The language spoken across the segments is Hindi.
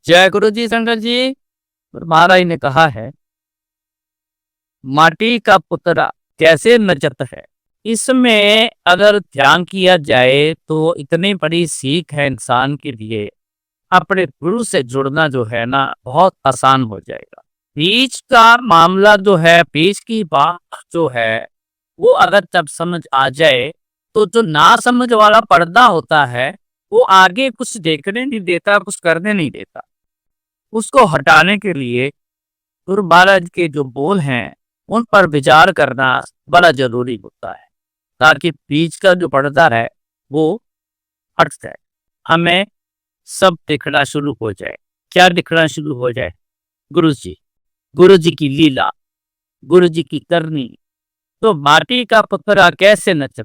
जय गुरु जी शंकर जी। महाराज ने कहा है, माटी का पुतला कैसे नचत है। इसमें अगर ध्यान किया जाए तो इतनी बड़ी सीख है इंसान के लिए। अपने गुरु से जुड़ना जो है ना, बहुत आसान हो जाएगा। बीच का मामला जो है, बीच की बात जो है, वो अगर तब समझ आ जाए तो जो ना समझ वाला पर्दा होता है, वो आगे कुछ देखने नहीं देता, कुछ करने नहीं देता। उसको हटाने के लिए गुरु महाराज के जो बोल हैं, उन पर विचार करना बड़ा जरूरी होता है, ताकि बीच का जो पर्दा है वो हट जाए। हमें सब दिखना शुरू हो जाए। क्या दिखना शुरू हो जाए? गुरु जी, गुरु जी की लीला, गुरु जी की करनी। तो माटी का पुतला कैसे नचता,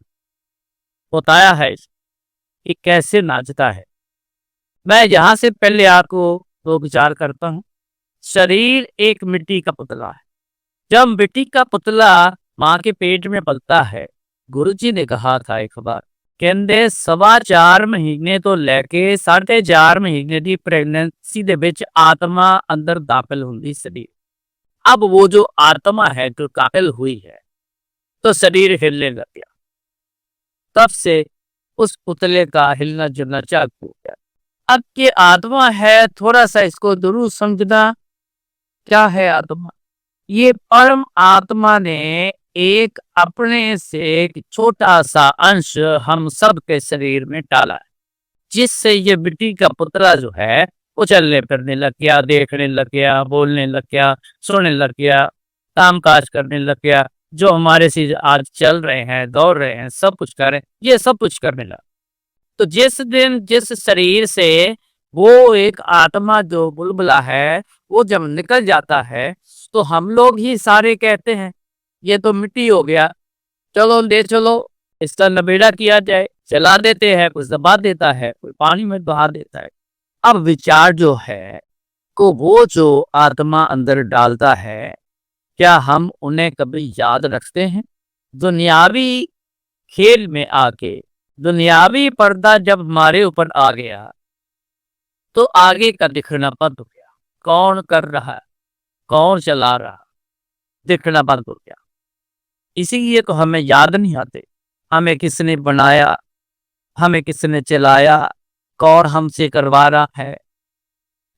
बताया है कि कैसे नाचता है। मैं यहाँ से पहले आपको तो विचार करता हूँ। शरीर एक मिट्टी का पुतला है। जब मिट्टी का पुतला माँ के पेट में पलता है, गुरुजी ने कहा था एक बार, कहते 4.25 महीने तो लेके 4.5 महीने की प्रेगनेंसी ਦੇ ਵਿੱਚ आत्मा अंदर दाखिल होंगी शरीर। अब वो जो आत्मा है जो दाखिल हुई है, तो शरीर हिलने लग गया। तब से उस पुतले का हिलना जुलना चालू हो गया। अब ये आत्मा है, थोड़ा सा इसको जरूर समझना। क्या है आत्मा? ये परम आत्मा ने एक अपने से एक छोटा सा अंश हम सब के शरीर में डाला है, जिससे ये मिट्टी का पुतला जो है वो चलने फिरने लग गया, देखने लग गया, बोलने लग गया, सोने लग गया, काम काज करने लग गया। जो हमारे से आज चल रहे हैं, दौड़ रहे हैं, सब कुछ कर रहे हैं, ये सब कुछ करने लगा। तो जिस दिन जिस शरीर से वो एक आत्मा जो बुलबुला है, वो जब निकल जाता है, तो हम लोग ही सारे कहते हैं ये तो मिट्टी हो गया, चलो ले चलो, इसका नबेड़ा किया जाए। जला देते हैं, कुछ दबा देता है, कोई पानी में बहा देता है। अब विचार जो है को वो जो आत्मा अंदर डालता है, क्या हम उन्हें कभी याद रखते हैं? दुनियावी खेल में आके दुनियावी पर्दा जब हमारे ऊपर आ गया, तो आगे का दिखना बंद हो गया। कौन कर रहा है, कौन चला रहा, दिखना बंद हो गया। इसीलिए तो हमें याद नहीं आते, हमें किसने बनाया, हमें किसने चलाया, कौन हमसे करवा रहा है।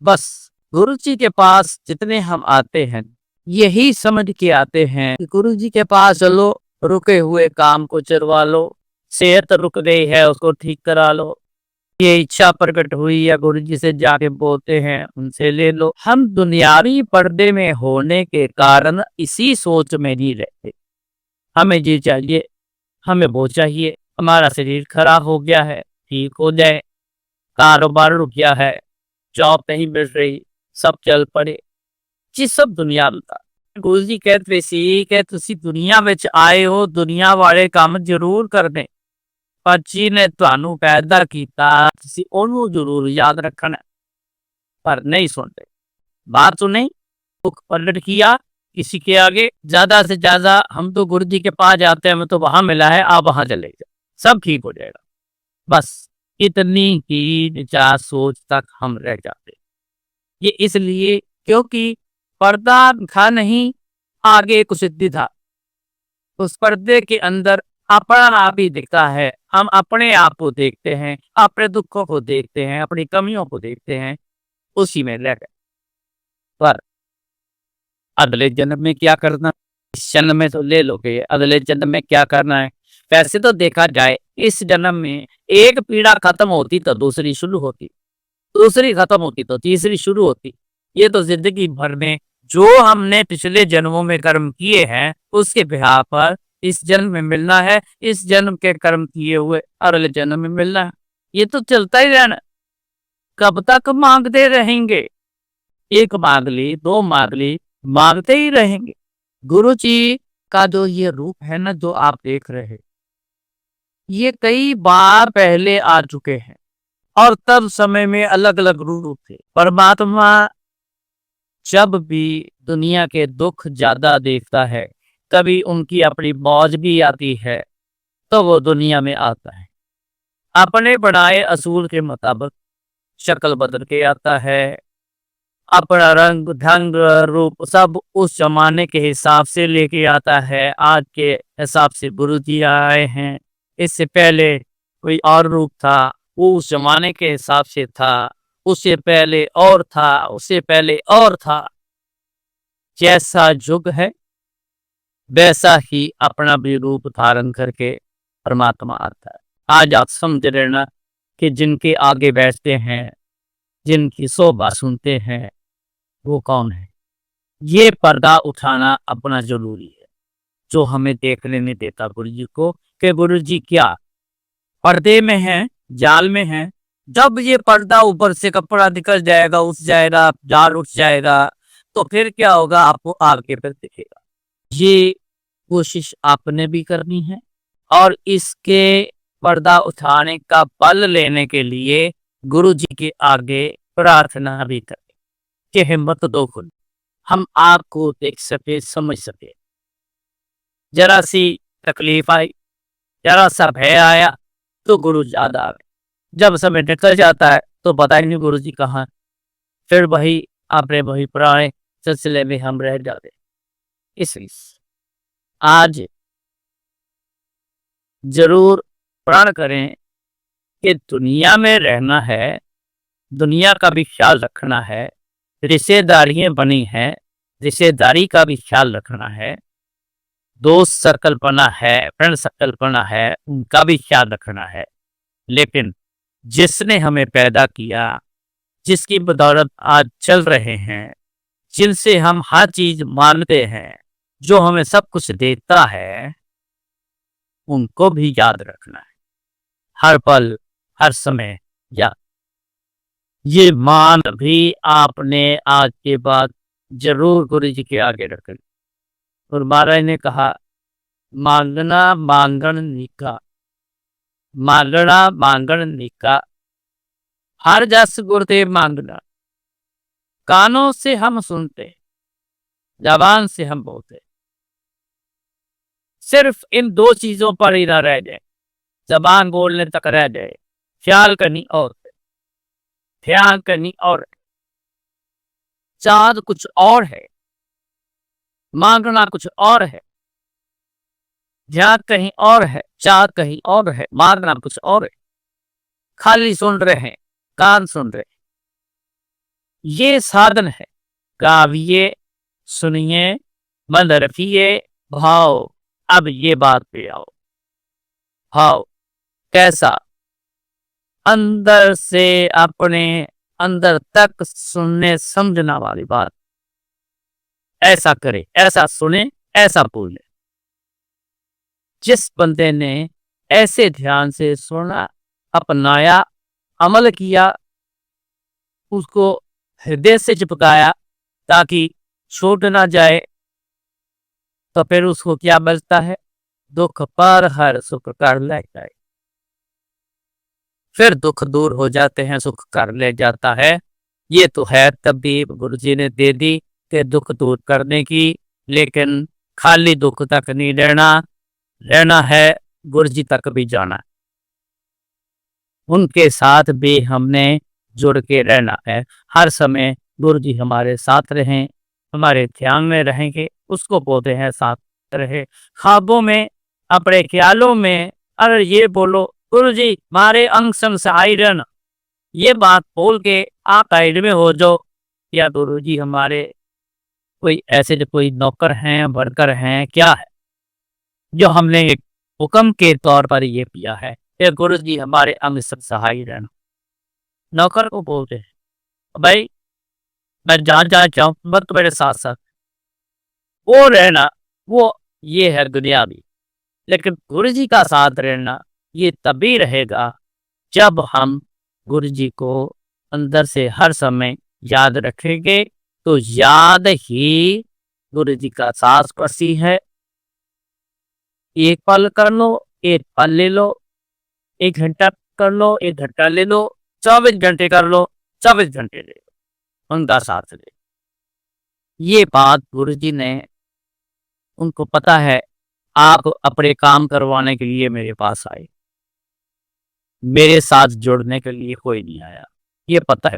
बस गुरु जी के पास जितने हम आते हैं, यही समझ के आते हैं कि गुरु जी के पास चलो, रुके हुए काम को चलवा लो, सेहत रुक गई है उसको ठीक करा लो, ये इच्छा प्रकट हुई या गुरु जी से जाके बोलते हैं उनसे ले लो। हम दुनियावी पर्दे में होने के कारण इसी सोच में नहीं रहते। हमें ये चाहिए, हमें वो चाहिए, हमारा शरीर खराब हो गया है, ठीक हो जाए, कारोबार रुक गया है, जॉब नहीं मिल रही, सब चल पड़े। जी सब दुनिया ਦਾ। ਗੁਰੂ ਜੀ कहते ਸੀ कि ਤੁਸੀਂ ਦੁਨੀਆ ਵਿੱਚ ਆਏ ਹੋ ਦੁਨੀਆ ਵਾਲੇ ਕੰਮ ਜ਼ਰੂਰ ਕਰਨੇ, ਪਰ ਜਿਹਨੇ ਤੁਹਾਨੂੰ ਪੈਦਾ ਕੀਤਾ ਤੁਸੀਂ ਉਹਨੂੰ ਜ਼रूर याद रखना। पर नहीं सुनते, बात तो नहीं। मुख पलट किया किसी के आगे, ज्यादा से ज्यादा हम तो गुरु जी के पास जाते हैं, हमें तो वहां मिला है, आप वहां चले जाओ, सब ठीक हो जाएगा। बस इतनी ही निचार सोच तक हम रह जाते। ये इसलिए क्योंकि पर्दा था नहीं, आगे कुछ सिद्धि था। उस पर्दे के अंदर अपना आप ही दिखता है। हम अपने आप को देखते हैं, अपने दुखों को देखते हैं, अपनी कमियों को देखते हैं, उसी में रह गए। पर अगले जन्म में क्या करना, इस जन्म में तो ले लोगे, अगले जन्म में क्या करना है। वैसे तो देखा जाए, इस जन्म में एक पीड़ा खत्म होती तो दूसरी शुरू होती, दूसरी खत्म होती तो तीसरी शुरू होती। ये तो जिंदगी भर में जो हमने पिछले जन्मों में कर्म किए हैं, उसके बिहार पर इस जन्म में मिलना है, इस जन्म के कर्म किए हुए अगले जन्म में मिलना है। ये तो चलता ही रहना। कब तक मांगते रहेंगे? एक मांग ली, दो मांग ली, मांगते ही रहेंगे। गुरु जी का जो ये रूप है ना, जो आप देख रहे हैं, ये कई बार पहले आ चुके हैं और तब समय में अलग अलग रूप थे। परमात्मा जब भी दुनिया के दुख ज्यादा देखता है, कभी उनकी अपनी मौज भी आती है, तो वो दुनिया में आता है। अपने बनाए असूल के मुताबिक शक्ल बदल के आता है, अपना रंग ढंग रूप सब उस जमाने के हिसाब से लेके आता है। आज के हिसाब से गुरु जी आए हैं। इससे पहले कोई और रूप था, वो उस जमाने के हिसाब से था। उससे पहले और था, उससे पहले और था। जैसा युग है वैसा ही अपना भी रूप धारण करके परमात्मा आता है। आज आप समझ लेना कि जिनके आगे बैठते हैं, जिनकी शोभा सुनते हैं, वो कौन है। ये पर्दा उठाना अपना जरूरी है, जो हमें देखने नहीं देता गुरु जी को, कि गुरु जी क्या पर्दे में है, जाल में है। जब ये पर्दा ऊपर से कपड़ा निकल जाएगा, उठ जाएगा, जाल उठ जाएगा, तो फिर क्या होगा आपको आगे फिर दिखेगा। ये कोशिश आपने भी करनी है, और इसके पर्दा उठाने का बल लेने के लिए गुरु जी के आगे प्रार्थना भी करें कि हिम्मत दो खुद, हम आपको देख सके, समझ सके। जरा सी तकलीफ आई, जरा सा भय आया, तो गुरु ज्यादा आ गए। जब समय निकल जाता है तो पता ही नहीं गुरु जी कहाँ। फिर वही आपने वही पुराने सिलसिले में हम रह जाते। इसलिए आज जरूर प्रण करें कि दुनिया में रहना है, दुनिया का भी ख्याल रखना है। रिश्तेदारियां बनी हैं, रिश्तेदारी का भी ख्याल रखना है। दोस्त सर्कल बना है, फ्रेंड सर्कल बना है, उनका भी ख्याल रखना है। लेकिन जिसने हमें पैदा किया, जिसकी बदौलत आज चल रहे हैं, जिनसे हम हर चीज मानते हैं, जो हमें सब कुछ देता है, उनको भी याद रखना है। हर पल, हर समय याद। ये मान भी आपने आज के बाद जरूर गुरु जी के आगे रखें। और महाराज ने कहा, मांगना मांगण निका, मांगना मांगण निका, हर जस गुरुदेव मांगना। कानों से हम सुनते, जबान से हम बोलते, सिर्फ इन दो चीजों पर ही ना रह जाए। जबान बोलने तक रह जाए, ख्याल करनी और ध्यान करनी और, चाँद कुछ और है, मांगना कुछ और है, ध्यान कहीं और है, चाँद कहीं और है, मांगना कुछ और है। खाली सुन रहे हैं, कान सुन रहे हैं। ये साधन है। गाविए, सुनिए, मन रखिए, भाव। अब ये बात पे आओ। भाव कैसा? अंदर से अपने अंदर तक सुनने समझना वाली बात। ऐसा करे, ऐसा सुने, ऐसा बोले। जिस बंदे ने ऐसे ध्यान से सुना, अपनाया, अमल किया, उसको हृदय से चिपकाया ताकि छूट ना जाए, तो फिर उसको क्या मिलता है? दुख पर हर सुख कर ले जाए। फिर दुख दूर हो जाते हैं, सुख कर ले जाता है। ये तो है तबीब गुरु जी ने दे दी कि दुख दूर करने की। लेकिन खाली दुख तक नहीं रहना, रहना है गुरु जी तक भी जाना। उनके साथ भी हमने जुड़ के रहना है। हर समय गुरु जी हमारे साथ रहें, हमारे ध्यान में रहेंगे, उसको बोलते हैं साथ रहे। ख्वाबों में, अपने ख्यालों में अरे ये बोलो, गुरु जी मारे अंग संग सहाय रहना, ये बात बोल के आप साइड में हो जाओ। या गुरु जी हमारे कोई ऐसे जो कोई नौकर हैं, वर्कर हैं, क्या है जो हमने एक हुक्म के तौर पर ये किया है कि गुरु जी हमारे अंग संग सहाय रहना। नौकर को बोलते हैं भाई मैं जहाँ जहाँ जाऊँ मत मेरे साथ साथ वो रहना। वो ये है दुनियावी। लेकिन गुरु जी का साथ रहना ये तभी रहेगा जब हम गुरु जी को अंदर से हर समय याद रखेंगे। तो याद ही गुरु जी का सास पसी है। एक पल कर लो, एक पल ले लो, एक घंटा कर लो, एक घंटा ले लो, 24 घंटे कर लो, 24 घंटे ले लो, उनका साथ ले। ये बात गुरु जी ने, उनको पता है आप अपने काम करवाने के लिए मेरे पास आए, मेरे साथ जुड़ने के लिए कोई नहीं आया, ये पता है।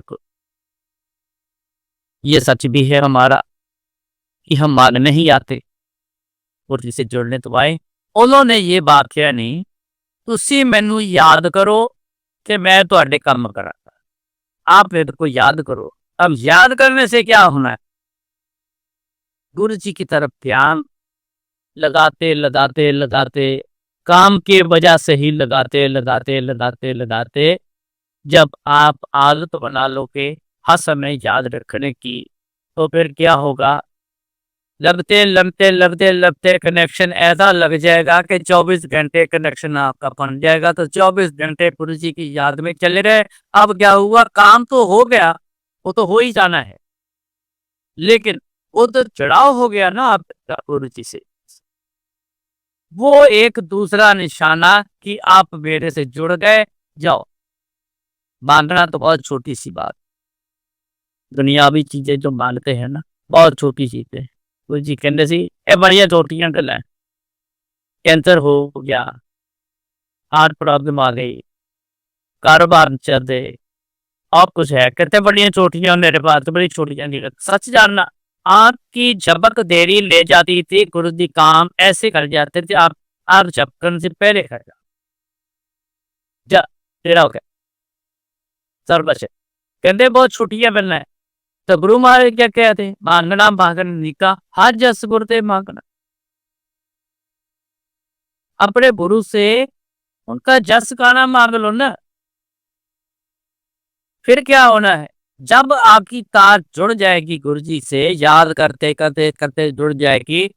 ये सच भी है हमारा कि हम मान नहीं आते और जिसे जुड़ने तो आए। उन्होंने ये बात किया नहीं, ਤੁਸੀਂ ਮੈਨੂੰ याद करो कि मैं ਤੁਹਾਡੇ ਕੰਮ ਕਰਾਂਗਾ। आप मेरे को याद करो। अब याद करने से क्या होना है? गुरु जी की तरफ ध्यान लगाते लगाते लगाते, काम की वजह से ही लगाते लगाते लगाते लगाते, जब आप आदत बना लोगे हर समय याद रखने की, तो फिर क्या होगा? लगते लगते लगते लगते कनेक्शन ऐसा लग जाएगा कि 24 घंटे कनेक्शन आपका बन जाएगा। तो 24 घंटे गुरु जी की याद में चले रहे। अब क्या हुआ? काम तो हो गया, वो तो हो ही जाना है, लेकिन वो तो चढ़ाव हो गया ना आपका गुरु जी से। वो एक दूसरा निशाना कि आप मेरे से जुड़ गए। जाओ, मांगना तो बहुत छोटी सी बात, दुनियावी चीजें जो मांगते हैं ना, बहुत छोटी चीजें। गुरु जी कहते सी ए बड़िया छोटियां गल्लां, कैंसर हो गया, हार्ट प्रॉब्लम आ गई, कारोबार नहीं चल रहे, और कुछ है, कहते बड़ियां चोटियां मेरे पास तो बड़ी छोटियां नहीं लगती। सच जानना, आपकी झपक देरी ले जाती थी, गुरु जी काम ऐसे कर जाते थे, आप झपकन से पहले कर जा, जा तेरा हो गया सर बचे। कहते बहुत छुट्टियां मिलना है। तो गुरु महाराज क्या कहते? मांगना मांगन निका हर जस गुर ते मांगना। अपने गुरु से उनका जस गाना मांग लो ना, फिर क्या होना है? जब आपकी तार जुड़ जाएगी गुरु जी से, याद करते करते करते जुड़ जाएगी,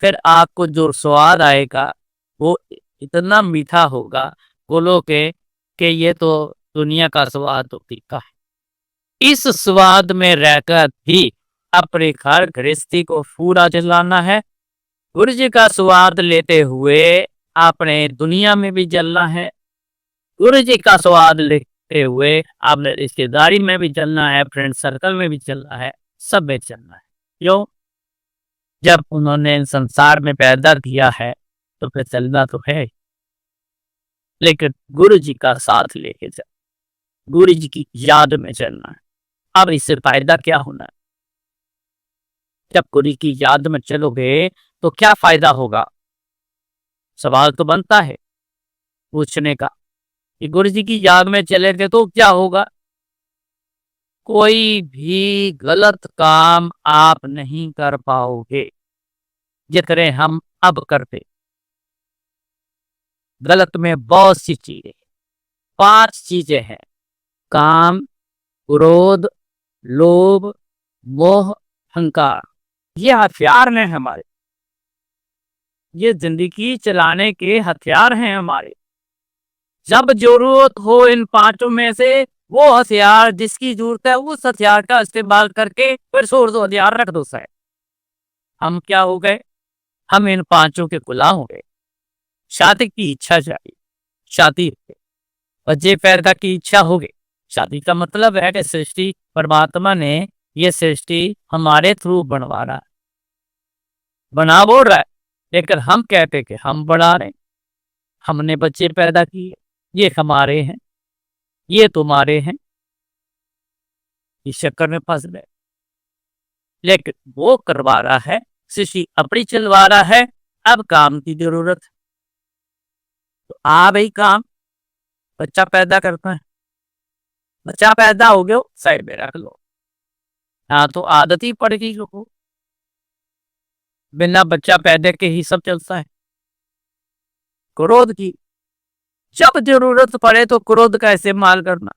फिर आपको जो स्वाद आएगा वो इतना मीठा होगा, बोलो कि ये तो दुनिया का स्वाद तो फीका है। इस स्वाद में रहकर भी अपने घर गृहस्थी को पूरा चलाना है। गुरु जी का स्वाद लेते हुए आपने दुनिया में भी चलना है। गुरु जी का स्वाद लेते हुए आपने रिश्तेदारी में भी चलना है, फ्रेंड सर्कल में भी चलना है, सब में चलना है। क्यों? जब उन्होंने संसार में पैदा किया है तो फिर चलना तो है, लेकिन गुरु जी का साथ लेके चल, गुरु जी की याद में चलना है। अब इससे फायदा क्या होना है? जब गुरु की याद में चलोगे तो क्या फायदा होगा? सवाल तो बनता है पूछने का कि गुरु जी की याद में चलेंगे तो क्या होगा? कोई भी गलत काम आप नहीं कर पाओगे जितने हम अब करते। गलत में बहुत सी चीजें, 5 चीजें हैं: काम, क्रोध, लोभ, मोह, अहंकार। ये हथियार हैं हमारे, ये जिंदगी चलाने के हथियार हैं हमारे। जब जरूरत हो इन 5 में से वो हथियार जिसकी जरूरत है, उस हथियार का इस्तेमाल करके फिर छोड़ दो, हथियार रख दो साइड। हम क्या हो गए? हम इन 5 के गुलाम हो गए। शादी की इच्छा चाहिए, शादी, बच्चे पैदा की इच्छा हो गई। शादी का मतलब है कि सृष्टि परमात्मा ने ये सृष्टि हमारे थ्रू बनवा रहा है, बना बोल रहा है, लेकिन हम कहते कि हम बना रहे, हमने बच्चे पैदा किए, ये हमारे हैं, ये तुम्हारे हैं, इस चक्कर में फंस गए। लेकिन वो करवा रहा है, सृष्टि अपनी चलवा रहा है। अब काम की जरूरत, तो आ भाई काम, बच्चा पैदा करता है, बच्चा पैदा हो गया साइड में रख लो। हाँ, तो आदत ही पड़ गई लोगों, बिना बच्चा पैदा के ही सब चलता है। क्रोध की, जब जरूरत पड़े तो क्रोध का इस्तेमाल करना।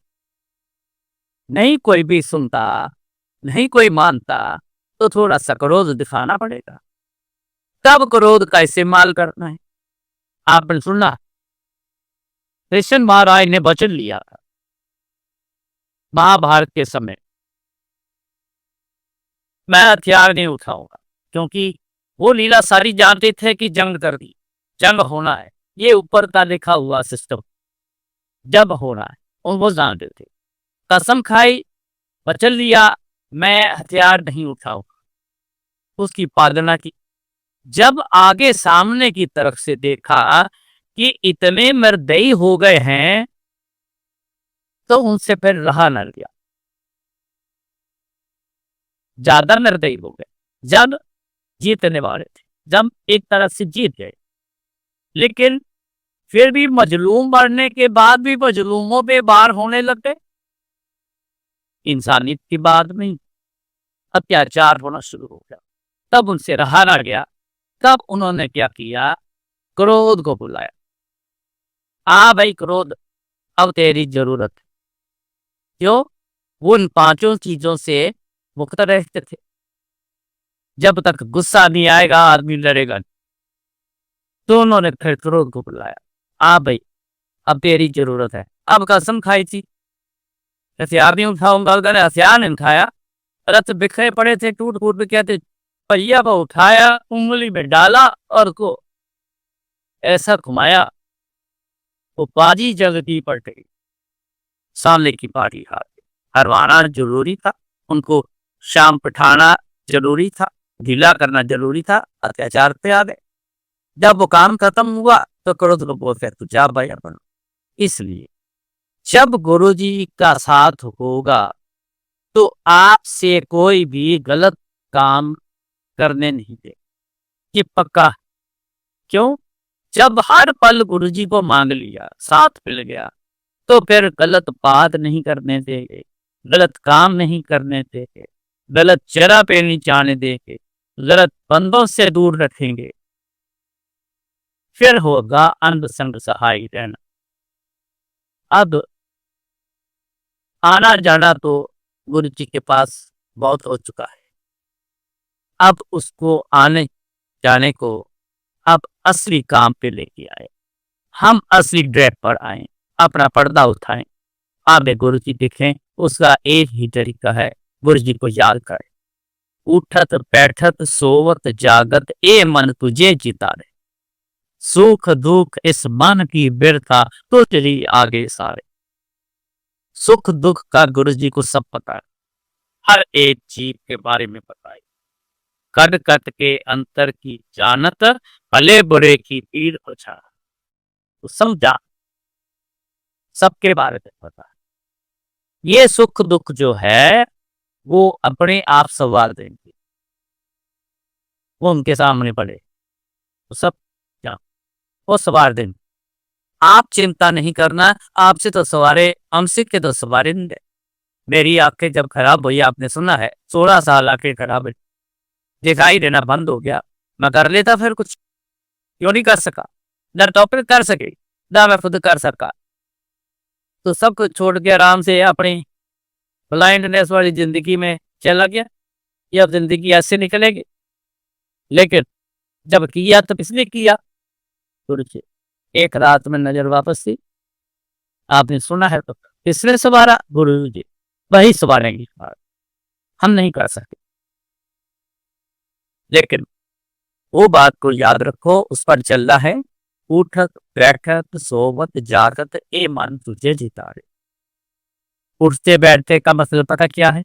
नहीं कोई भी सुनता, नहीं कोई मानता, तो थोड़ा सा क्रोध दिखाना पड़ेगा, तब क्रोध का इस्तेमाल करना है। आपने सुना कृष्ण महाराज ने वचन लिया था महाभारत के समय, मैं हथियार नहीं उठाऊंगा, क्योंकि वो लीला सारी जानते थे कि जंग कर दी, जंग होना है, ये ऊपर का लिखा हुआ सिस्टम जब होना है, और वो जानते थे। कसम खाई, वचन लिया, मैं हथियार नहीं उठाऊंगा, उसकी पालना की। जब आगे सामने की तरफ से देखा कि इतने निर्दयी हो गए हैं, तो उनसे फिर रहा न गया। ज्यादा निर्दयी हो गए जब जीतने वाले थे, जब एक तरह से जीत गए। लेकिन फिर भी मजलूम बनने के बाद भी मजलूमों पे वार होने लग गए। इंसानियत की बात में अत्याचार होना शुरू हो गया। तब उनसे रहा ना गया। तब उन्होंने क्या किया, क्रोध को बुलाया। भाई क्रोध, अब तेरी जरूरत है। क्यों? वो उन पांचों चीजों से मुक्त रहते थे। जब तक गुस्सा नहीं आएगा आदमी लड़ेगा नहीं। तो उन्होंने फिर क्रोध को बुलाया। भाई अब तेरी जरूरत है। अब कसम खाई थी, हथियार नहीं उठाऊंगा, अगर हथियार नहीं उठाया, रथ बिखरे पड़े थे टूट फूट के, कहते पहिया को उठाया, उंगली में डाला और को ऐसा घुमाया, वो बाजी जगती पड़ गई। सामने की पार्टी हार गई। हरवाना जरूरी था, उनको शाम पिठाना जरूरी था, ढीला करना जरूरी था। अत्याचार पे आ गए। जब वो काम खत्म हुआ तो क्रोध को बोलते तू जा भाई अपन। इसलिए जब गुरु जी का साथ होगा तो आपसे कोई भी गलत काम करने नहीं दे, ये पक्का। क्यों? जब हर पल गुरु जी को मांग लिया, साथ मिल गया, तो फिर गलत बात नहीं करने देंगे, गलत काम नहीं करने देंगे, गलत जरा पे नहीं जाने देंगे, गलत बंदों से दूर रखेंगे। फिर होगा अंध संग सहाय रहना। अब आना जाना तो गुरु जी के पास बहुत हो चुका है। अब उसको आने जाने को अब असली काम पे लेके आए। हम असली ड्रेप पर आए, अपना पर्दा उठाएं, आगे गुरु जी दिखें। उसका एक ही तरीका है, गुरु जी को याद करें। उठत बैठत सोवत जागत ए मन तुझे जितारे, सुख दुख इस मन की बिरथा तो तेरी आगे सारे। सुख दुख का गुरु जी को सब पता है, हर एक चीज के बारे में पता है। कट कट के अंतर की जानत, भले बुरे की पीर पछा, तो समझा, सबके बारे में पता है। ये सुख दुख जो है वो अपने आप सवाल देंगे, वो उनके सामने पड़े तो सब क्या वो सवार देंगे। आप चिंता नहीं करना, आपसे तो सवारे, हमसे के तो सवारे नहीं। मेरी आंखें जब खराब हुई, आपने सुना है 16 साल आंखें खराब हुई, दिखाई देना बंद हो गया। मैं कर लेता फिर कुछ, क्यों नहीं कर सका? ना डॉक्टर कर सके, ना मैं खुद कर सका। तो सब कुछ छोड़ के आराम से अपनी ब्लाइंडनेस वाली जिंदगी में चला गया। ये अब जिंदगी ऐसे निकलेगी। लेकिन जब किया तो किसने किया? गुरु जी। एक रात में नजर वापस थी, आपने सुना है तो किसने सवारा? गुरु जी। वही सवारेंगे, हम नहीं कर सकते। लेकिन वो बात को याद रखो, उस पर चलना है। उठत बैठत सोवत जागत ए मन तुझे जितारे। उठते बैठते का मतलब पता क्या है?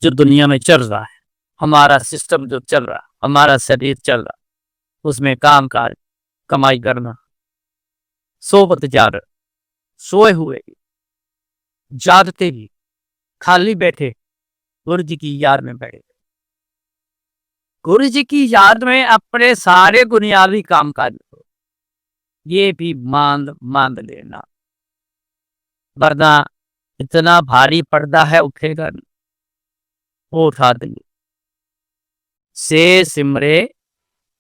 जो दुनिया में चल रहा है, हमारा सिस्टम जो चल रहा, हमारा शरीर चल रहा, उसमें काम काज कमाई करना। सोवत जागत, सोए हुए जागते ही, खाली बैठे गुरु जी की याद में बैठे, गुरु जी की याद में अपने सारे बुनियादी काम काज ये भी मान मान लेना, वरना इतना भारी पर्दा है उठेगा नहीं, वो उठा देंगे। से सिमरे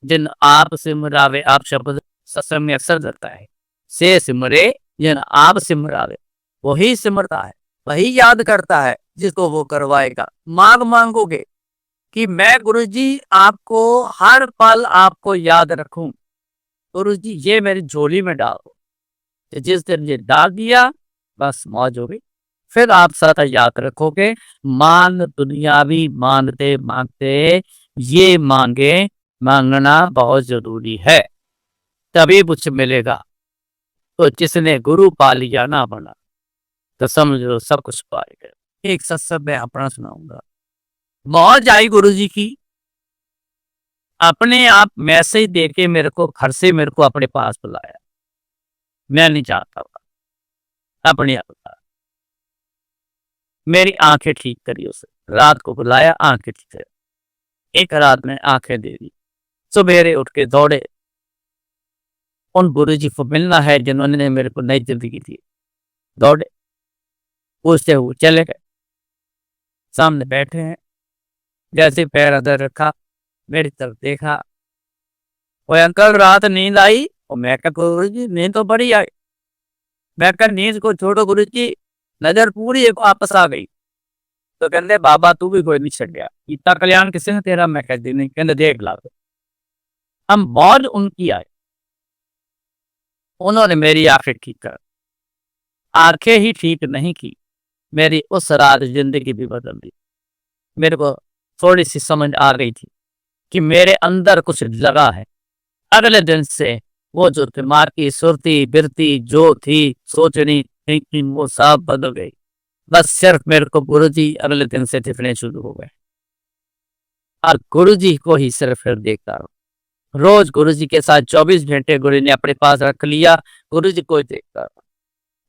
जिन आप सिमरावे, आप शब्द सत्संग में अक्सर रहता है। से सिमरे जिन आप सिमरावे, वही सिमरता है, वही याद करता है जिसको वो करवाएगा। मांग मांगोगे कि मैं गुरु जी आपको हर पल आपको याद रखूं, गुरु जी ये मेरी झोली में डालो। जिस दिन ये डाल दिया, बस मौज हो गई। फिर आप सदा याद रखोगे, मान दुनियावी मांगते मांगते ये मांगे, मांगना बहुत जरूरी है, तभी कुछ मिलेगा। तो जिसने गुरु पा लिया ना बना, तो समझो सब कुछ पाएगा। एक सत्संग में अपना सुनाऊंगा। मौज आई गुरु जी की, अपने आप मैसेज देके मेरे को घर से मेरे को अपने पास बुलाया। मैं नहीं चाहता था, अपने आप मेरी आंखें ठीक करी उसने, रात को बुलाया, आंखें ठीक करी। एक रात में आंखें दे दी। सवेरे उठ के दौड़े, उन गुरुजी को मिलना है जिन्होंने मेरे को नई जिंदगी दी। दौड़े, पूछते हुए चले गए। सामने बैठे हैं, जैसे पैर अंदर रखा, मेरी तरफ देखा। ओए अंकल, रात नींद आई? और मैं क्या गुरुजी, नींद तो बड़ी आई। मैं क्या, नींद को छोड़ो गुरुजी, नजर पूरी एक वापस आ गई। तो कहते बाबा तू भी कोई नहीं छट गया, इतना कल्याण किसी ने तेरा? मैं कह दी नहीं। कहते देख ला। हम मौज उनकी आई, उन्होंने मेरी आंखें ठीक कर, आंखें ही ठीक नहीं की, मेरी उस रात जिंदगी भी बदल दी। मेरे को थोड़ी सी समझ आ गई थी कि मेरे अंदर कुछ लगा है। अगले दिन से वो जो दिमाग की सुरती बिरती जो थी, सोचनी थिंकिंग, वो सब बदल गई। बस सिर्फ मेरे को गुरुजी अगले दिन से दिखने शुरू हो गए, और गुरुजी को ही सिर्फ फिर देखता रहा। रोज गुरुजी के साथ 24 घंटे गुरु ने अपने पास रख लिया, गुरुजी को ही देखता रहा।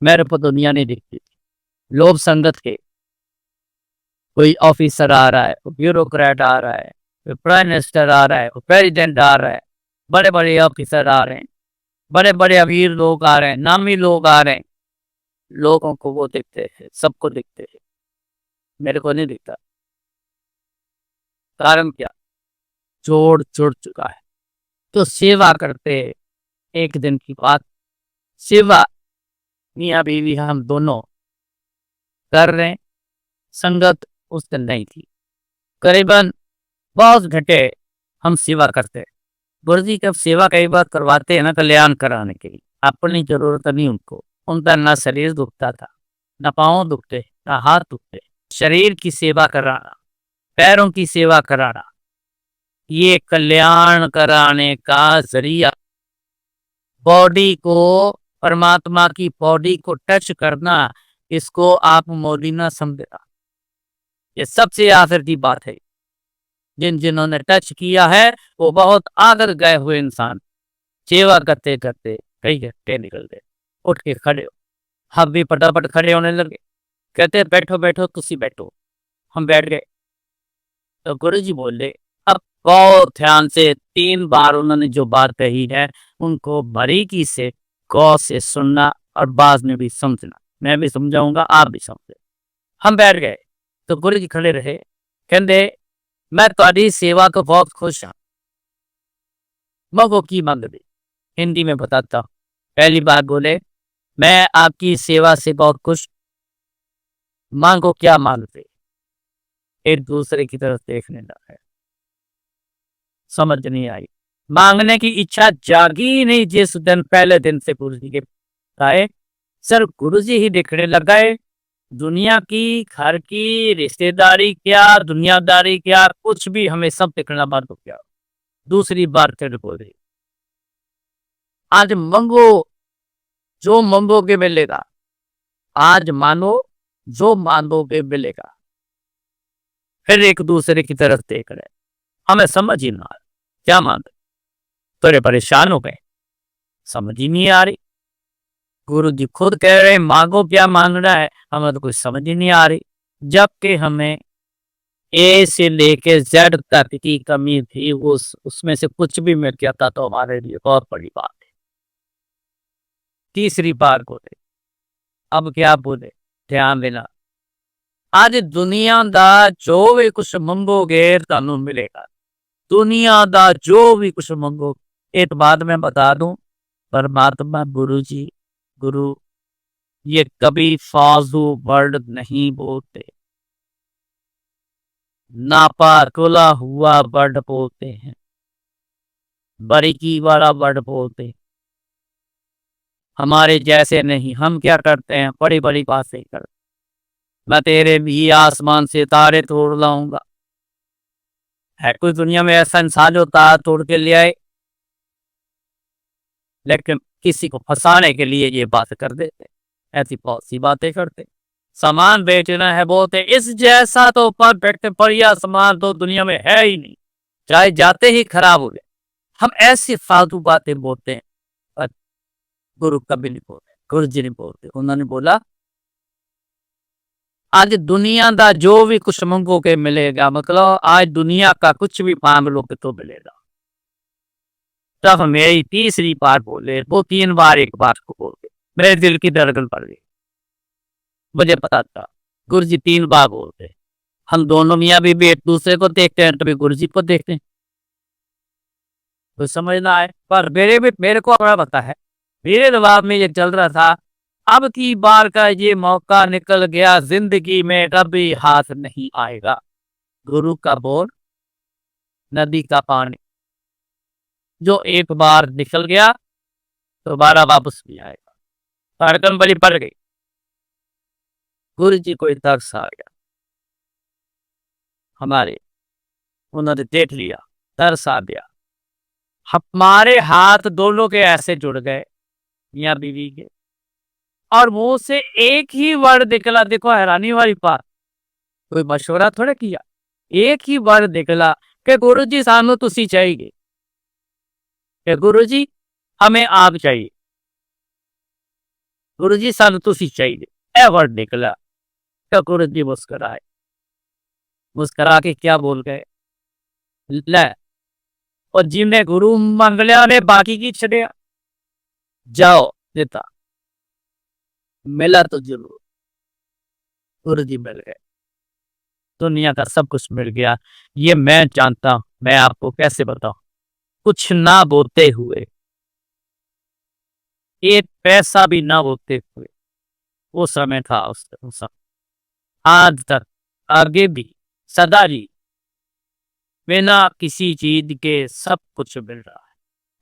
मेरे को दुनिया नहीं दिखती थी। लोभ संगत के, कोई ऑफिसर आ रहा है, कोई ब्यूरोक्रेट आ रहा है, कोई प्राइम मिनिस्टर आ रहा है, कोई प्रेसिडेंट आ रहा है, बड़े बड़े ऑफिसर आ रहे हैं, बड़े बड़े अमीर लोग आ रहे हैं, नामी लोग आ रहे हैं। लोगों को वो दिखते हैं, सबको दिखते हैं, मेरे को नहीं दिखता। कारण क्या? जोड़ जुड़ चुका है। तो सेवा करते, एक दिन की बात, सेवा मियाँ बीवी हम दोनों कर रहे हैं। संगत उस दिन नहीं थी। करीबन बहुत घंटे हम सेवा करते। गुरु जी जब सेवा कई बार करवाते हैं ना, कल्याण कराने के लिए, अपनी जरूरत नहीं उनको, उनका ना शरीर दुखता था, ना पाँव दुखते, ना हाथ दुखते। शरीर की सेवा कराना, पैरों की सेवा कराना, ये कल्याण कराने का जरिया। बॉडी को, परमात्मा की बॉडी को टच करना, इसको आप मोदी ना समझना। ये सबसे आखिर की बात है। जिन्होंने टच किया है वो बहुत आगर गए हुए इंसान, सेवा करते करते कई घंटे निकल गए। उठ के खड़े हो, हम भी फटाफट खड़े होने लगे। कहते बैठो बैठो, तुसी बैठो। हम बैठ गए। तो गुरु जी बोले, अब बहुत ध्यान से 3 बार उन्होंने जो बात कही है उनको बारीकी से गौर से सुनना और बाद में भी समझना। मैं भी समझाऊंगा, आप भी समझे। हम बैठ गए तो गुरु जी खड़े रहे। कहते मैं तुम्हारी सेवा को बहुत खुश हाँ। मगो की मंग दी, हिंदी में बताता हूँ। पहली बात बोले, मैं आपकी सेवा से बहुत खुश, मांगो क्या मांगते। एक दूसरे की तरफ देखने लगा है, समझ नहीं आई। मांगने की इच्छा जागी नहीं जिस दिन, पहले दिन से गुरु जी के आए, सर गुरु जी ही दिखने लगा है। दुनिया की, घर की, रिश्तेदारी क्या, दुनियादारी क्या, कुछ भी हमें सब दिखना बंद हो गया। दूसरी बार फिर बोले, आज मंगो जो मंगोगे मिलेगा, आज मानो जो मांगोगे मिलेगा। फिर एक दूसरे की तरफ देख रहे, हमें समझ ही ना आ रहा क्या मांगे। थोड़े परेशान हो गए, समझ ही नहीं आ रही। गुरु जी खुद कह रहे मांगो क्या मांगना है, हमें तो कुछ समझ ही नहीं आ रही। जबकि हमें ए से लेके जेड तक की कमी थी, उसमें से कुछ भी मिल गया था तो हमारे लिए बहुत बड़ी बात है। तीसरी बार बोले, अब क्या बोले, ध्यान देना। आज दुनिया दा जो भी कुछ मंगोगे तानू मिलेगा। दुनिया दा जो भी कुछ मंगोगे। एक बात मैं बता दूं, परमात्मा गुरु जी, गुरु, ये कभी फालतू वर्ड नहीं बोलते, नापा तोला हुआ वर्ड बोलते हैं, बारीकी वाला वर्ड बोलते हैं। हमारे जैसे नहीं। हम क्या करते हैं, बड़ी बड़ी बातें करते, मैं तेरे भी आसमान से तारे तोड़ लाऊंगा। है कोई दुनिया में ऐसा इंसान जो तारा तोड़ के ले आए? लेकिन किसी को फंसाने के लिए ये बात कर देते, ऐसी बहुत सी बातें करते। सामान बेचना है बोलते, इस जैसा तो परफेक्ट बढ़िया सामान तो दुनिया में है ही नहीं, चाहे जाते ही खराब हो गए। हम ऐसी फालतू बातें बोलते हैं, पर गुरु कभी नहीं बोलते, गुरु जी नहीं बोलते। उन्होंने बोला आज दुनिया का जो भी कुछ मंगोगे मिलेगा, मतलब आज दुनिया का कुछ भी मांग लोगे तो मिलेगा। तब मेरी तीसरी बार बोले, वो 3 बार एक बात को बोल गए, मेरे दिल की धड़कन बढ़ गई। मुझे पता था गुरुजी 3 बार बोलते, हम दोनों मियाँ बीवी एक दूसरे को देखते हैं, कभी गुरुजी को देखते हैं, तो समझ ना आए। पर मेरे को अपना पता है, मेरे दिमाग में ये चल रहा था, अब की बार का ये मौका निकल गया, जिंदगी में कभी हाथ नहीं आएगा। गुरु का बोल, नदी का पानी, जो एक बार निकल गया दोबारा वापस नहीं आएगा। धड़कन बड़ी पड़ गई। गुरु जी को तरस आ गया हमारे, उन्होंने देख लिया, तरस आ गया। हमारे हाथ दोनों के ऐसे जुड़ गए मियाँ बीवी के, और मुंह से एक ही वर्ड निकला। देखो हैरानी वाली बात, कोई मशवरा थोड़ा किया, एक ही वर्ड निकला कि गुरु जी सानू तुसी चाहिए, कि गुरु जी हमें आप चाहिए, गुरु जी सानू तुसी चाहिए, ए वर्ड निकला। क्या गुरु जी मुस्कुराए, मुस्कुरा के क्या बोल गए, ले और जिन्हें गुरु मंग लिया ने बाकी की छड़िया, जाओ देता, मिला तो जरूर। गुरु जी मिल गए, दुनिया का सब कुछ मिल गया। ये मैं जानता हूं, मैं आपको कैसे बताऊं, कुछ ना बोलते हुए, एक पैसा भी ना बोलते हुए, वो समय था उस समय। आज तक, आगे भी, सदा ही बिना किसी चीज के सब कुछ मिल रहा है।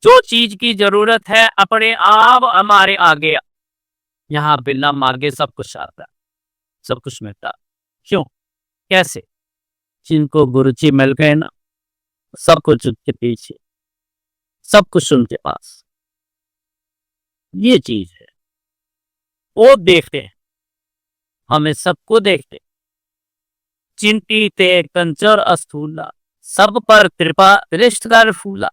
जो चीज की जरूरत है अपने आप हमारे आगे, यहाँ बिना मांगे सब कुछ आता है, सब कुछ मिलता। क्यों, कैसे? जिनको गुरुजी मिल गए ना, सब कुछ उनके पीछे, सब कुछ उनके पास, ये चीज है। वो देखते हैं, हमें सबको देखते, चिंटी ते कंचर अस्थूला, सब पर कृपा दृष्ट कर फूला।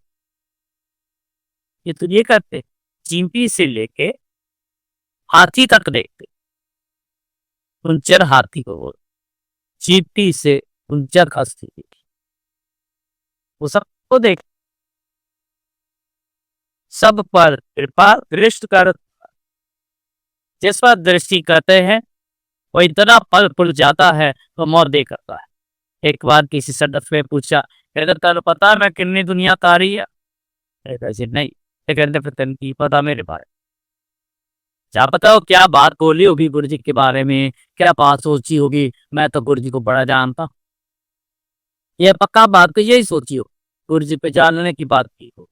ये तो ये करते, चिंटी से लेके हाथी तक देखते। कुंचर हाथी को बोल, चींटी से कुंचर हस्ती, वो सबको देख, सब पर कृपा दृष्ट कर, जिस पर दृष्टि करते हैं वो इतना फल फूल जाता है तो मौत दे करता है। एक बार किसी सदस्य में पूछा, कहते तेन पता है मैं कितनी दुनिया तारी है? कहते नहीं। कहते फिर तेन की पता मेरे बारे, क्या पता हो क्या बात बोली होगी गुरु जी के बारे में, क्या बात सोची होगी, मैं तो गुरु जी को बड़ा जानता। ये पक्का बात तो यही सोची हो, गुरु जी पे जानने की बात की हो।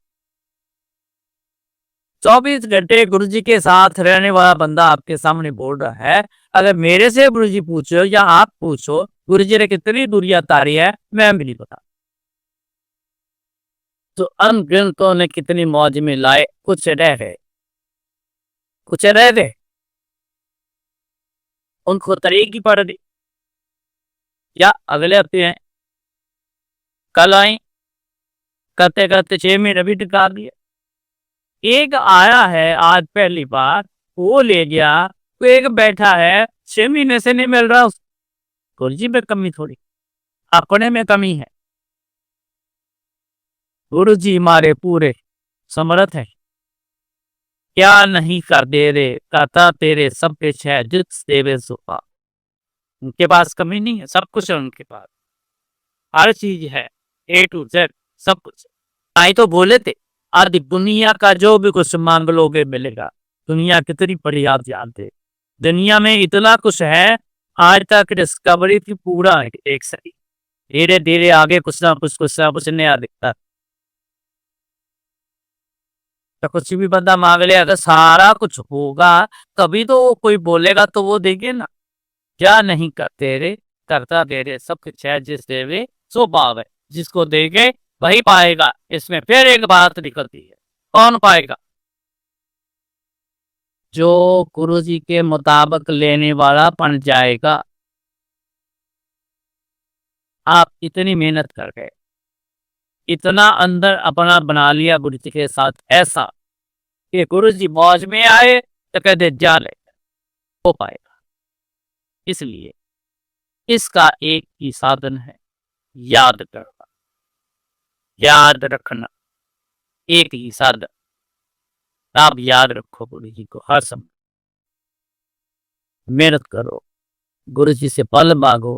24 घंटे गुरु जी के साथ रहने वाला बंदा आपके सामने बोल रहा है। अगर मेरे से गुरु जी पूछो या आप पूछो गुरु जी ने कितनी दुनिया तारी है, मैं भी नहीं पता। तो अनगिनतों ने कितनी मौज में लाए, कुछ रह गए, कुछ रह गए, उनको तरीक की पड़ दी, या अगले हफ्ते हैं, कल आई, करते करते 6 महीने भी टिका दिए। एक आया है आज पहली बार, वो ले गया, तो एक बैठा है 6 महीने से नहीं मिल रहा, गुरु जी में कमी थोड़ी, अपने में कमी है। गुरु जी हमारे पूरे समर्थ है, क्या नहीं कर दे रे, कहता तेरे सब कुछ है, जिस देवे सुपा। उनके पास कमी नहीं है, सब कुछ है उनके पास, हर चीज है, ए टू जेड सब कुछ। आई तो बोले थे, आदि दुनिया का जो भी कुछ मांग लोगे मिलेगा। दुनिया कितनी बड़ी आप जानते, दुनिया में इतना कुछ है, आज तक डिस्कवरी थी पूरा एक सही, धीरे धीरे आगे कुछ ना कुछ नया दिखता। तो कुछ भी बंदा मांग ले, अगर सारा कुछ होगा तभी तो कोई बोलेगा, तो वो देंगे ना। क्या नहीं करते रे, करता दे रे, सब कुछ है, जिस देवे सो पावे, जिसको देंगे वही पाएगा। इसमें फिर एक बात निकलती है, कौन पाएगा? जो गुरु जी के मुताबिक लेने वाला बन जाएगा। आप इतनी मेहनत कर गए, इतना अंदर अपना बना लिया गुरु जी के साथ, ऐसा कि गुरु जी मौज में आए तो कहते जा ले, हो पाएगा। इसलिए इसका एक ही साधन है, याद करना, याद रखना। एक ही साधन, आप याद रखो गुरु जी को हर समय, मेहनत करो, गुरु जी से फल मांगो।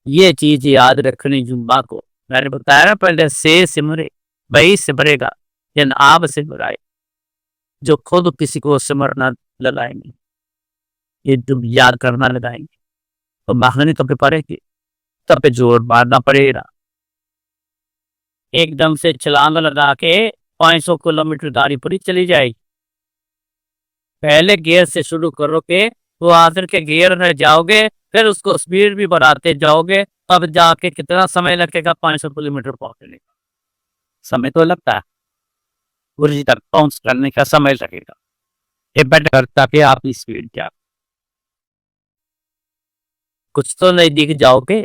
ये चीज याद रखनी जुम्बा को। मैंने बताया ना पहले, से सिमरे वही सिमरेगा जन आप सिमराए। जो खुद किसी को सिमरना लगाएंगे, ये तुम याद करना लगाएंगे, तो मांगनी तो पे पड़ेगी, तब पे जोर मारना पड़ेगा। एकदम से छलांग लगा के 500 किलोमीटर गाड़ी पूरी चली जाएगी। पहले गियर से शुरू करोगे तो आखिर के गियर में जाओगे, फिर उसको स्पीड भी बढ़ाते जाओगे, अब जाके कितना समय लगेगा 500 किलोमीटर पहुंचने का। समय तो लगता है, गुरु जी तक पहुंच करने का समय लगेगा। डिपेंड करता कि आप स्पीड क्या, कुछ तो नहीं दिख जाओगे,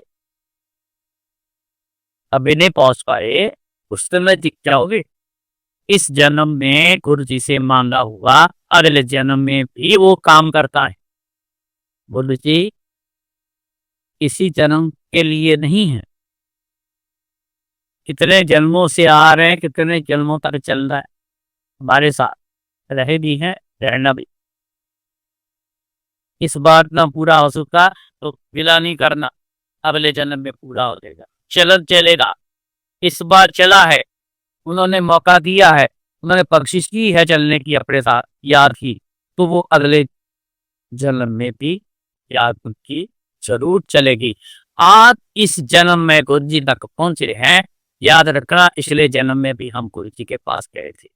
अभी नहीं पहुंच पाए, कुछ तो नहीं दिख जाओगे। इस जन्म में गुरु जी से मांगा हुआ अगले जन्म में भी वो काम करता है। गुरु जी इसी जन्म के लिए नहीं है, कितने जन्मों से आ रहे हैं, कितने जन्मों तक चल रहा है हमारे साथ, रहे भी हैं, रहना भी। इस बार ना पूरा हो चुका तो गिला नहीं करना, अगले जन्म में पूरा हो जाएगा। चलन चलेगा, इस बार चला है, उन्होंने मौका दिया है, उन्होंने बख्शिश की है चलने की, अपने साथ याद की, तो वो अगले जन्म में भी याद उनकी जरूर चलेगी। आज इस जन्म में गुरु जी तक पहुंचे हैं, याद रखना पिछले जन्म में भी हम गुरु जी के पास गए थे,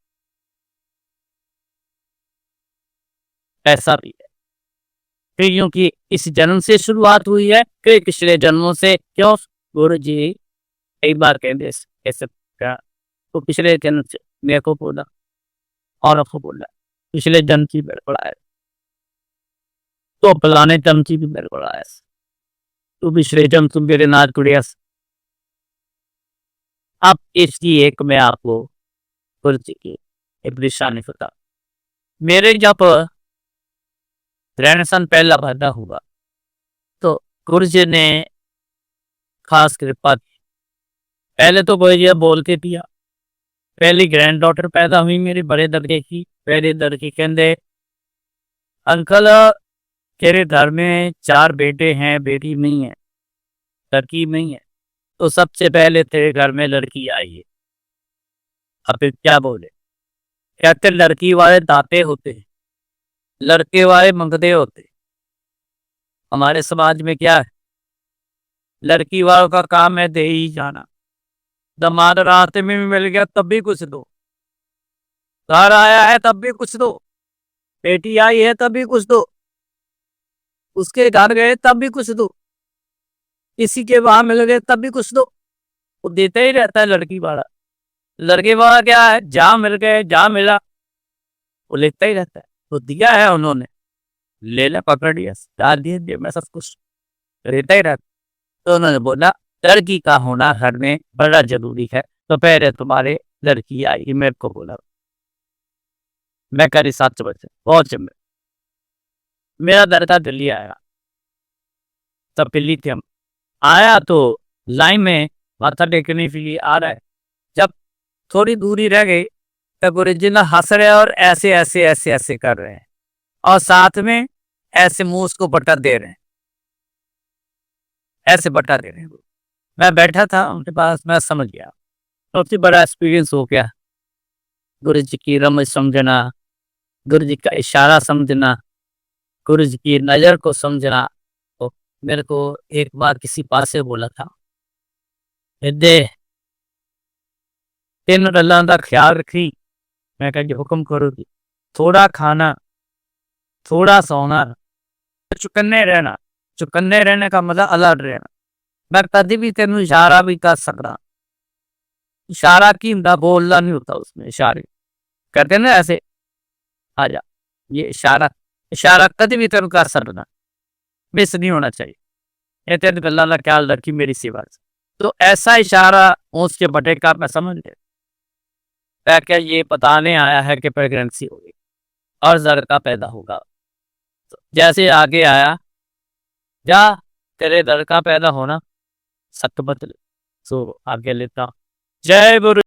ऐसा भी है। क्योंकि इस जन्म से शुरुआत हुई है, फिर पिछले जन्मों से, क्यों गुरु जी कई बार कहते ऐसे क्या, तो पिछले जन्म से मेरे को बोला और आपको बोला, पिछले जन्म की मेरे को आया, तो फलाने जन्म की भी मेरे को आया, तो पिछले जन्म तुम मेरे नाथ कुड़िया। अब इसकी एक मैं आपको गुरु जी की एक निशानी बता। मेरे जब ग्रैंडसन पहला पैदा हुआ तो गुरु जी ने खास कृपा की। पहले तो कोई ये बोलते दिया, पहली ग्रैंड डॉटर पैदा हुई मेरे बड़े दर्जे की, पहले दर्जे कहते अंकल तेरे घर में 4 बेटे हैं, बेटी नहीं है, लड़की नहीं है, तो सबसे पहले तेरे घर में लड़की आई है। अब फिर क्या बोले, कहते लड़की वाले दाते होते हैं, लड़के वाले मंगते होते हैं। हमारे समाज में क्या है, लड़की वालों का काम है दे ही जाना, दामाद रास्ते में भी मिल गया तब भी कुछ दो, घर आया है तब भी कुछ दो, बेटी आई है तब भी कुछ दो, उसके घर गए तब भी कुछ दो, किसी के वहां मिल गए तब भी कुछ दो। वो देता ही रहता है लड़की वाला। लड़के वाला क्या है, जहां मिल गए जहां मिला वो लेता ही रहता है। तो दिया है उन्होंने, ले ले पकड़ लिया, डाल दिए मैं सब कुछ, रहता ही रहता। तो उन्होंने बोला लड़की का होना घर में बड़ा जरूरी है, तो पहले तुम्हारे लड़की आई, मेरे को बोला। मैं करी 7 बजे बहुत जम, मेरा लड़का दिल्ली आया, तब दिल्ली थे हम, आया तो लाइन में माथा टेकने के लिए आ रहा है। जब थोड़ी दूरी रह गई तो गुरुजी हंस रहे और ऐसे ऐसे ऐसे ऐसे कर रहे हैं, और साथ में ऐसे मुंह उसको बटा दे रहे हैं, ऐसे बटा दे रहे हैं। मैं बैठा था उनके पास, मैं समझ गया, सबसे बड़ा एक्सपीरियंस हो गया। गुरु जी की रमज समझना, गुरु जी का इशारा समझना, गुरु जी की नजर को समझना। तो मेरे को एक बार किसी पास से बोला था, दे तीन गल्लां का ख्याल रखी। मैं कहा जी हुक्म करो जी, थोड़ा खाना, थोड़ा सोना, चुकन्ने रहना। चुकन्ने रहने का मतलब अलर्ट रहना। मैं कभी भी तेन इशारा भी कर सकता, इशारा की ਹੁੰਦਾ बोलना नहीं होता उसमें, इशारे कहते ना ऐसे आ जा, ये इशारा, इशारा कभी भी तेन कर सकता, मिस नहीं होना चाहिए। ये तेन गल्लां का ख्याल रखी मेरी सेवा से। तो ऐसा इशारा उसके बटे का मैं समझ गया, क्या ये बताने आया है कि प्रेगनेंसी होगी और लड़का पैदा होगा। तो जैसे आगे आया, जा तेरे लड़का पैदा होना सत्य बदले। सो आगे लेता हूं। जय गुरु।